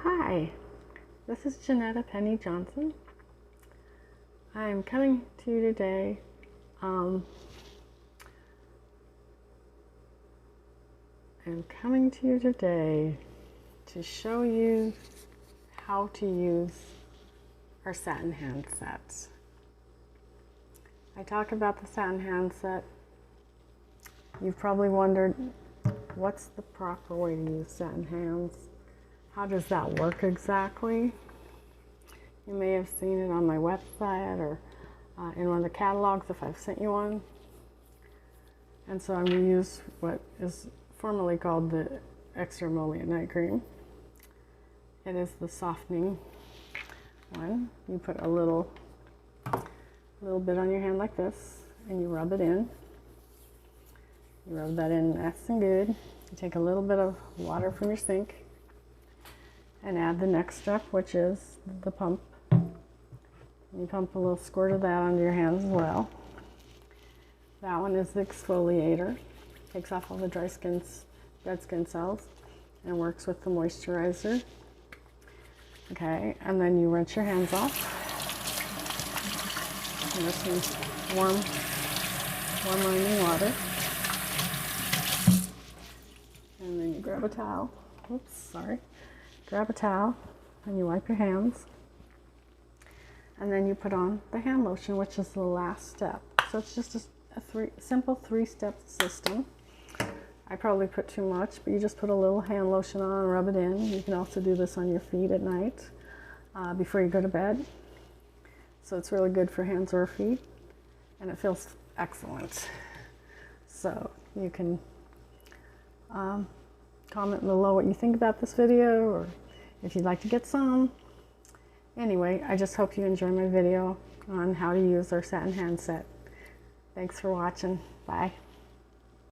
Hi, this is Janetta Penny Johnson. I am coming to you today to show you how to use our Satin Hand sets. I talk about the Satin Hand set. You've probably wondered, what's the proper way to use Satin Hands? How does that work exactly? You may have seen it on my website or in one of the catalogs if I've sent you one. And so I'm going to use what is formerly called the Extra Emollient Night Cream. It is the softening one. You put a little bit on your hand like this and you rub it in. You rub that in nice and good. You take a little bit of water from your sink and add the next step, which is the pump. You pump a little squirt of that onto your hands as well. That one is the exfoliator. Takes off all the dead skin cells and works with the moisturizer. Okay, and then you rinse your hands off. And this is warm running water. And then you grab a towel. Oops, sorry. Grab a towel and you wipe your hands. And then you put on the hand lotion, which is the last step. So it's just a simple three-step system. I probably put too much, but you just put a little hand lotion on and rub it in. You can also do this on your feet at night before you go to bed. So it's really good for hands or feet, and it feels excellent. So you can comment below what you think about this video, or if you'd like to get some. Anyway, I just hope you enjoy my video on how to use our Satin Hand set. Thanks for watching. Bye.